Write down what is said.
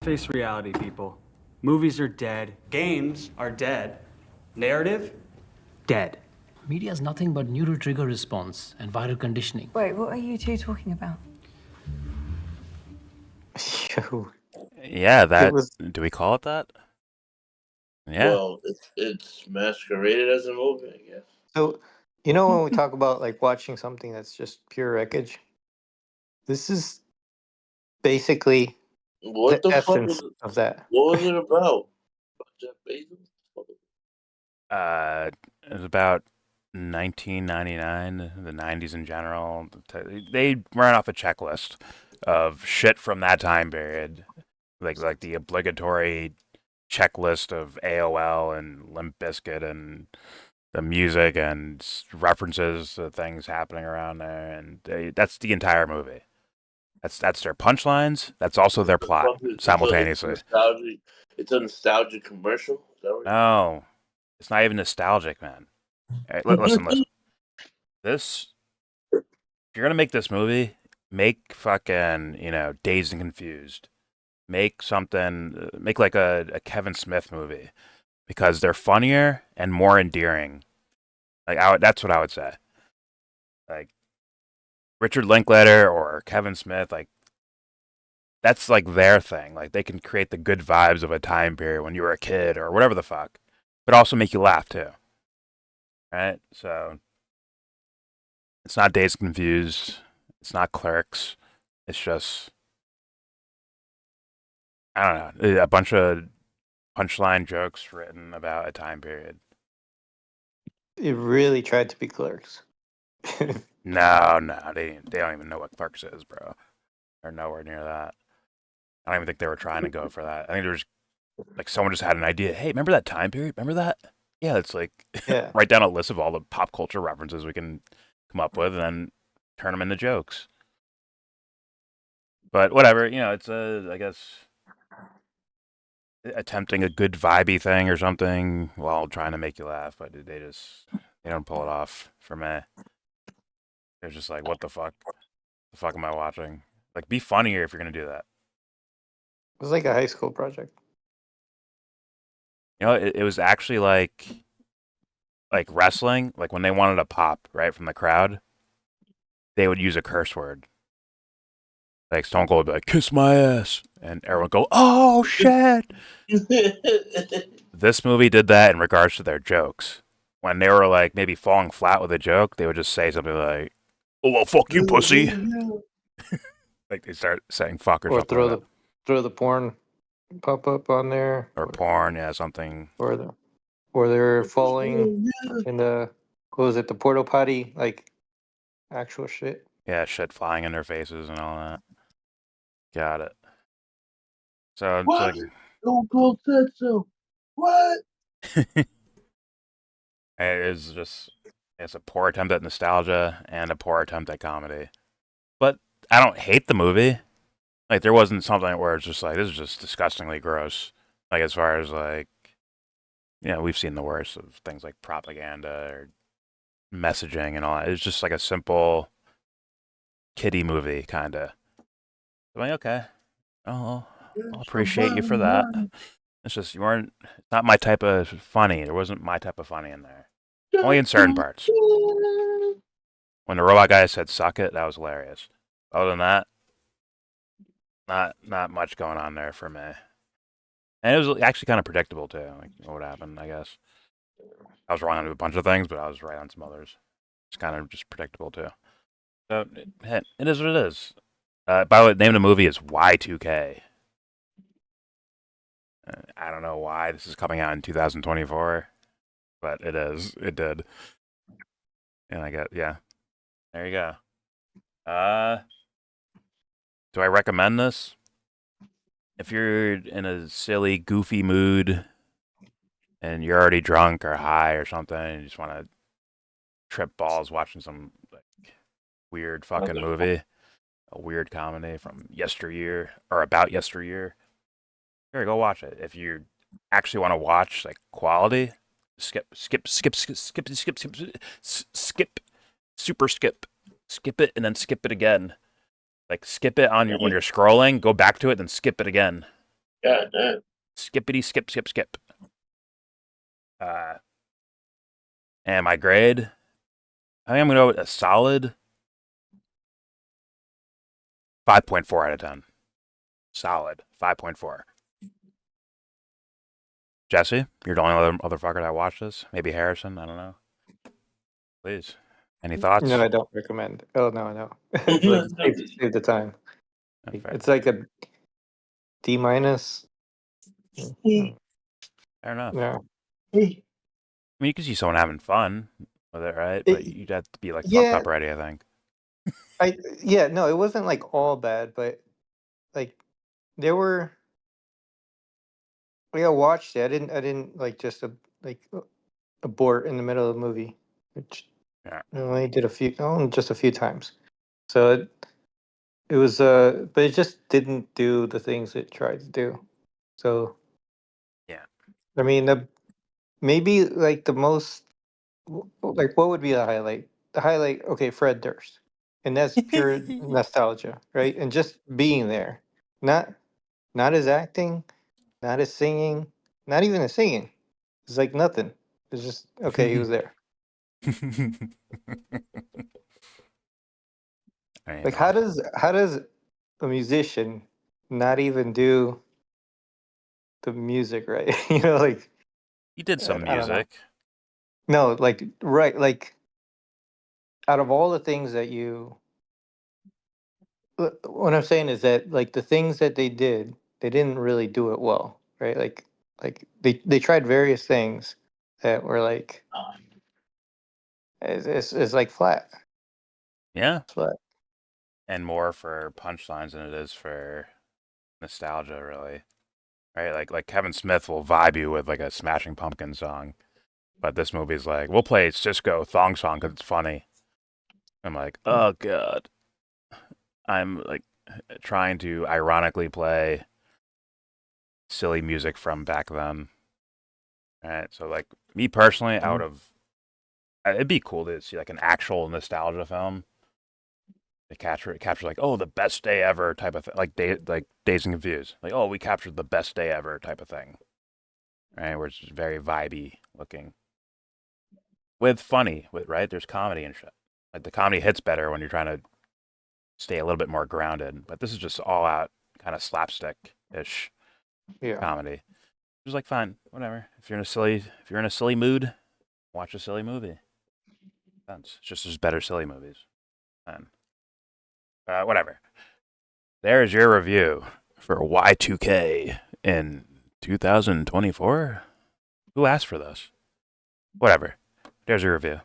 Face reality, people. Movies are dead. Games are dead. Narrative? Dead. Media is nothing but neural trigger response and viral conditioning. Wait, what are you two talking about? Yo, Yeah, it that. was Do we call it that? Yeah. Well, it's masqueraded as a movie, I guess. so. When we talk about like watching something that's just pure wreckage, this is basically What the the fuck essence of that. what was it about? Jeff Bezos? It was about 1999, the 90s in general. They ran off a checklist of shit from that time period, like the obligatory checklist of AOL and Limp Bizkit and the music and references to things happening around there, and that's the entire movie. That's their punchlines. That's also their plot simultaneously. It's a nostalgic commercial. Is that what No, it's not even nostalgic, man. All right, listen. This, if you're gonna make this movie, make fucking Dazed and Confused. Make something. Make like a Kevin Smith movie because they're funnier and more endearing. That's what I would say. Like Richard Linklater or Kevin Smith, like that's like their thing. Like they can create the good vibes of a time period when you were a kid or whatever the fuck, but also make you laugh too. Right? So it's not Dazed and Confused. It's not Clerks. It's just I don't know, a bunch of punchline jokes written about a time period. It really tried to be Clerks. No, they don't even know what Clerks is, bro. They're nowhere near that. I don't even think they were trying to go for that. I think there was like someone just had an idea. Hey, remember that time period? Remember that? Yeah, it's like Yeah. write down a list of all the pop culture references we can come up with, and then turn them into jokes. But whatever, it's I guess attempting a good vibey thing or something while trying to make you laugh. But they don't pull it off for me. They're just like, what the fuck? The fuck am I watching? Like, be funnier if you're gonna do that. It was like a high school project. It was actually like wrestling. Like when they wanted a pop right from the crowd, they would use a curse word. Like Stone Cold would be like, "Kiss my ass," and everyone would go, "Oh shit!" This movie did that in regards to their jokes. When they were like maybe falling flat with a joke, they would just say something like, "Oh well, fuck you, pussy." Like they start saying "fuck" or something. Or throw the porn pop up on there. Or porn, yeah, something. Or they're falling in the what was it, the porta potty, like actual shit. Yeah, shit flying in their faces and all that. Got it. So it's What? like Stone Cold said so. What? it's a poor attempt at nostalgia and a poor attempt at comedy. But I don't hate the movie. Like there wasn't something where it's just like this is just disgustingly gross. Like as far as like we've seen the worst of things like propaganda or messaging and all that. It's just like a simple kiddie movie kinda. I'm like, okay. Oh, I'll appreciate you for that. It's just it's not my type of funny. There wasn't my type of funny in there. Only in certain parts. When the robot guy said "suck it," that was hilarious. Other than that, not much going on there for me. And it was actually kind of predictable too. Like what would happen, I guess. I was wrong on a bunch of things, but I was right on some others. It's kind of just predictable too. So it is what it is. By the way, the name of the movie is Y2K. I don't know why this is coming out in 2024, but it is. It did. And there you go. Do I recommend this? If you're in a silly, goofy mood and you're already drunk or high or something and you just want to trip balls watching some like weird fucking movie, a weird comedy from yesteryear or about yesteryear, here, go watch it. If you actually want to watch like quality, skip, super skip it, and then skip it again. Like skip it on when you're scrolling, go back to it, then skip it again. God damn. Skippity skip skip skip. And my grade, I think I'm gonna go with a solid 5.4 out of 10. Solid 5.4. Jesse, you're the only other motherfucker that watched this. Maybe Harrison, I don't know. Please, any thoughts? No, I don't recommend. Oh no. It's like save the time. Fair, It's like a D minus. fair enough. Yeah. I mean, you can see someone having fun with it, right? But you'd have to be like fucked Yeah, up already, I think. no, it wasn't like all bad, but like there were. Yeah, I watched it. I didn't like just like abort in the middle of the movie, which Yeah. I only did just a few times. So it was but it just didn't do the things it tried to do. So Yeah. I mean, maybe like the most like what would be the highlight? The highlight, okay, Fred Durst, and that's pure nostalgia, right? And just being there, not not his acting, not his singing, not even his singing. It's like nothing. It's just okay. He was there. I Like know. how does a musician not even do the music right? Like He did some I don't know. music. No, like right, like out of all the things that what I'm saying is that like the things that they did, they didn't really do it well, right? Like they tried various things that were like it's like flat. Yeah. It's flat. And more for punchlines than it is for nostalgia, really. Right? Like Kevin Smith will vibe you with like a Smashing Pumpkins song. But this movie's like, we'll play Cisco thong song because it's funny. I'm like, oh god. I'm like trying to ironically play silly music from back then. Right? So like me personally, out of it'd be cool to see like an actual nostalgia film. They capture like, oh, the best day ever type of thing, like Dazed and Confused. Like, oh, we captured the best day ever type of thing. Right? Where it's just very vibey looking. With funny, with right? There's comedy and shit. Like the comedy hits better when you're trying to stay a little bit more grounded. But this is just all out kind of slapstick ish Yeah. comedy. Just like fine, whatever. If you're in a silly mood, watch a silly movie. It's just there's better silly movies. And whatever. There's your review for Y2K in 2024. Who asked for this? Whatever. There's your review.